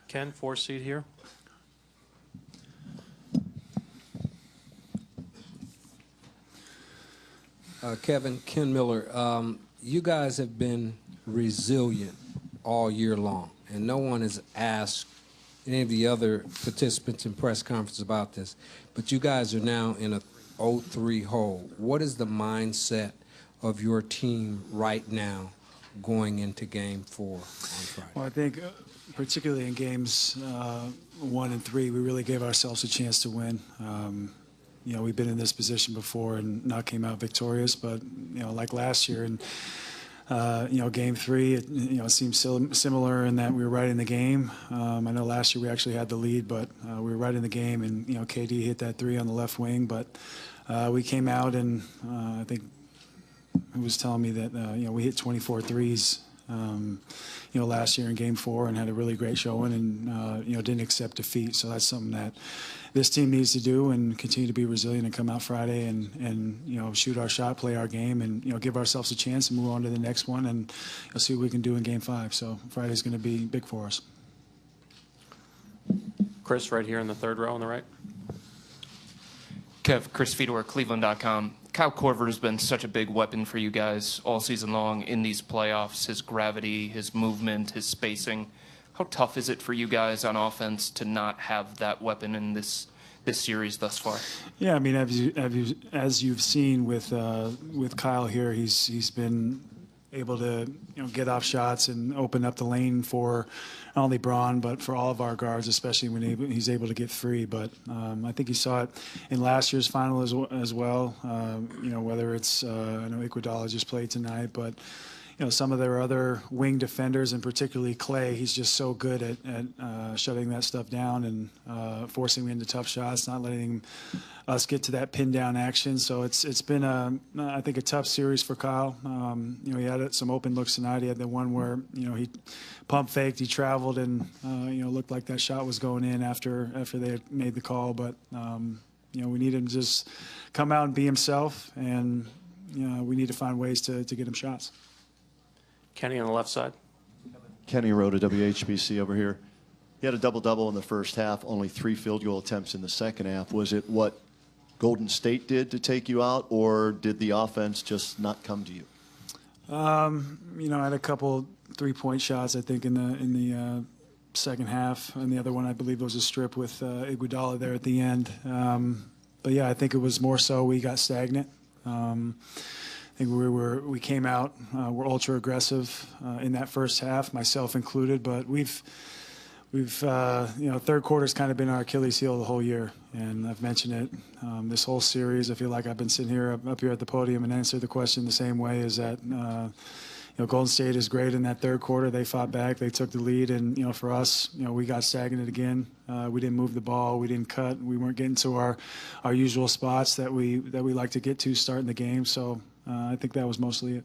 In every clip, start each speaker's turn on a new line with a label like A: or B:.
A: Ken, 4 seat here.
B: Kevin, Ken Miller, you guys have been resilient all year long, and no one has asked any of the other participants in press conference about this, but you guys are now in a 0-3 hole. What is the mindset of your team right now going into Game 4 on Friday?
C: Well, I think particularly in games 1 and 3, we really gave ourselves a chance to win. You know, we've been in this position before and not came out victorious, but, you know, like last year and, you know, Game 3, it seems similar in that we were right in the game. I know last year we actually had the lead, but we were right in the game, and, you know, KD hit that 3 on the left wing, but we came out and I think he was telling me that, you know, we hit 24 threes, you know, last year in Game 4 and had a really great showing and, you know, didn't accept defeat. So that's something that this team needs to do and continue to be resilient and come out Friday and you know, shoot our shot, play our game, and, you know, give ourselves a chance and move on to the next one, and you'll see what we can do in Game 5. So Friday's going to be big for us.
A: Chris, right here in the third row on the right.
D: Kev, Chris Fedor, Cleveland.com. Kyle Korver has been such a big weapon for you guys all season long in these playoffs. His gravity, his movement, his spacing. How tough is it for you guys on offense to not have that weapon in this series thus far? Yeah, I mean, as you've seen with Kyle here, he's been able to, you know, get off shots and open up the lane for not only Braun but for all of our guards, especially when he's able to get free. But I think you saw it in last year's final as well. You know, whether it's I know Iguodala just played tonight, but you know, some of their other wing defenders, and particularly Clay, he's just so good at shutting that stuff down and forcing me into tough shots, not letting us get to that pin down action. So it's been I think a tough series for Kyle. You know, he had some open looks tonight. He had the one where, you know, he pump faked, he traveled, and you know, looked like that shot was going in after they had made the call. But you know, we need him to just come out and be himself, and you know, we need to find ways to get him shots.
A: Kenny on the left side.
E: Kenny Rhoda, WHBC over here. He had a double-double in the first half, only 3 field goal attempts in the second half. Was it what Golden State did to take you out, or did the offense just not come to you?
C: You know, I had a couple three-point shots, I think, in the second half, and the other one, I believe, was a strip with Iguodala there at the end. But yeah, I think it was more so we got stagnant. I think we came out, we're ultra aggressive in that first half, myself included. But we've you know, third quarter's kind of been our Achilles heel the whole year, and I've mentioned it this whole series. I feel like I've been sitting here up here at the podium and answered the question the same way. Is that you know, Golden State is great in that third quarter. They fought back, they took the lead, and you know, for us, you know, we got stagnant again. We didn't move the ball, we didn't cut, we weren't getting to our usual spots that we like to get to starting the game. So I think that was mostly it.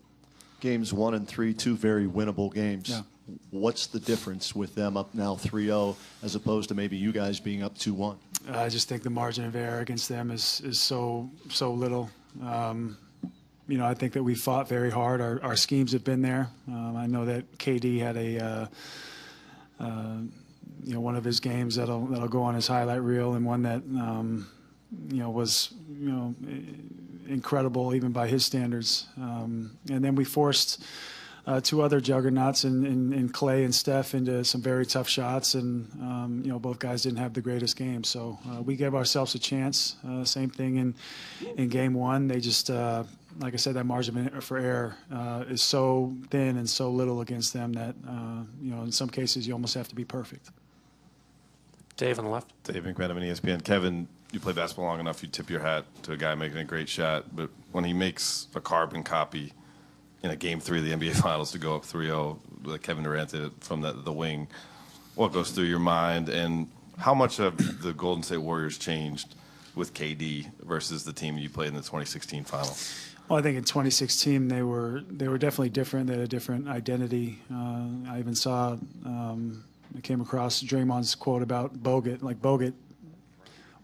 E: Games 1 and 3, 2 very winnable games.
C: Yeah.
E: What's the difference with them up now 3-0 as opposed to maybe you guys being up 2-1?
C: I just think the margin of error against them is so little. You know, I think that we fought very hard. Our schemes have been there. I know that KD had a you know, one of his games that'll go on his highlight reel, and one that you know, was, you know, incredible even by his standards. And then we forced 2 other juggernauts in Clay and Steph into some very tough shots, and you know, both guys didn't have the greatest game. So we gave ourselves a chance. Same thing in Game 1. They just, like I said, that margin for error is so thin and so little against them that you know, in some cases you almost have to be perfect.
A: Dave on the left.
F: Dave McMenamin, ESPN. Kevin, you play basketball long enough, you tip your hat to a guy making a great shot, but when he makes a carbon copy in a Game 3 of the NBA Finals to go up 3-0, like Kevin Durant did from the wing, what goes through your mind, and how much have the Golden State Warriors changed with KD versus the team you played in the 2016 Finals?
C: Well, I think in 2016 they were definitely different. They had a different identity. I even saw I came across Draymond's quote about Bogut. Like, Bogut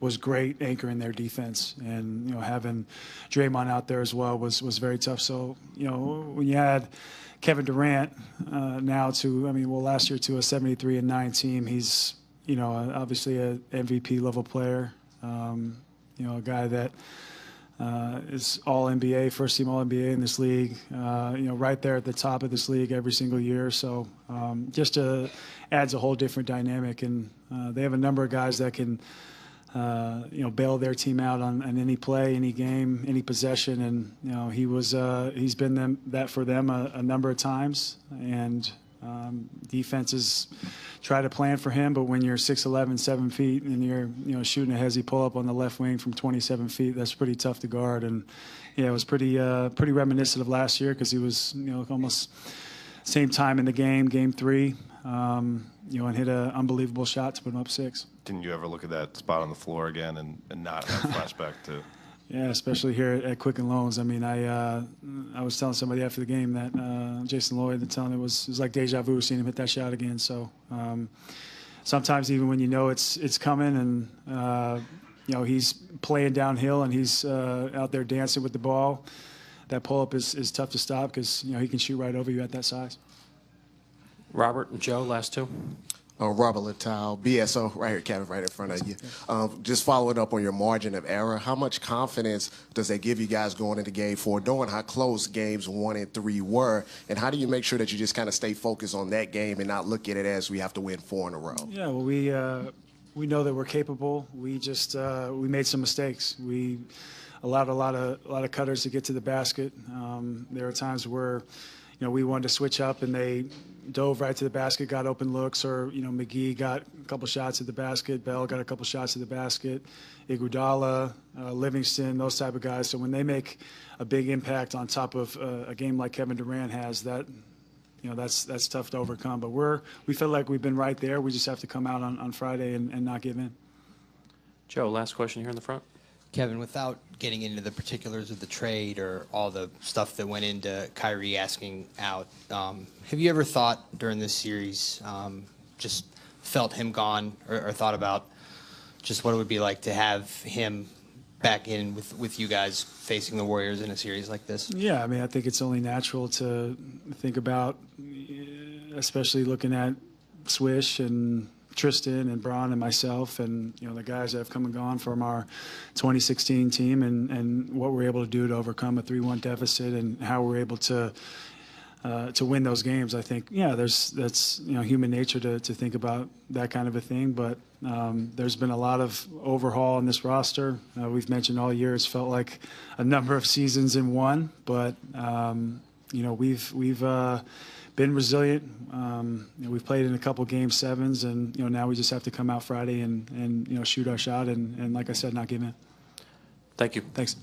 C: was great anchoring their defense, and having Draymond out there as well was very tough. So when you add Kevin Durant now to, last year to a 73-9 team, he's obviously a MVP level player. A guy that is all NBA, first team all NBA in this league. Right there at the top of this league every single year. So just adds a whole different dynamic, and they have a number of guys that can bail their team out on any play, any game, any possession, and he's been that for them a number of times, and defenses try to plan for him, but when you're 6'11", 7 feet, and you're shooting a hezzy pull-up on the left wing from 27 feet, that's pretty tough to guard. And it was pretty reminiscent of last year, because he was almost same time in the game 3, and hit an unbelievable shot to put him up 6.
F: Didn't you ever look at that spot on the floor again and not have flashback to?
C: Yeah, especially here at Quicken Loans. I was telling somebody after the game that Jason Lloyd, telling it was like deja vu seeing him hit that shot again. So sometimes even when it's coming, and he's playing downhill and he's out there dancing with the ball, that pull-up is tough to stop, because he can shoot right over you at that size.
A: Robert and Joe, last two.
G: Robert Littau, BSO, right here, Kevin, right in front of you. Just following up on your margin of error, how much confidence does that give you guys going into Game 4, knowing how close games 1 and 3 were, and how do you make sure that you just kind of stay focused on that game and not look at it as we have to win 4 in a row?
C: Yeah, well, we know that we're capable. We just we made some mistakes. We allowed a lot of cutters to get to the basket. There are times where we wanted to switch up, and they dove right to the basket, got open looks, or McGee got a couple shots at the basket, Bell got a couple shots at the basket, Iguodala, Livingston, those type of guys. So when they make a big impact on top of a game like Kevin Durant has, that's tough to overcome. But we feel like we've been right there. We just have to come out on Friday and not give in.
A: Joe, last question here in the front.
H: Kevin, without getting into the particulars of the trade or all the stuff that went into Kyrie asking out, have you ever thought during this series, just felt him gone, or thought about just what it would be like to have him back in with you guys facing the Warriors in a series like this? Yeah,
C: I think it's only natural to think about, especially looking at Swish and Tristan and Bron and myself, and the guys that have come and gone from our 2016 team, and what we're able to do to overcome a 3-1 deficit, and how we're able to win those games. I think that's human nature to think about that kind of a thing. But there's been a lot of overhaul in this roster. We've mentioned all year it's felt like a number of seasons in one, but we've been resilient. We've played in a couple Game 7s, and now we just have to come out Friday and shoot our shot, and like I said, not give in.
A: Thank you.
C: Thanks.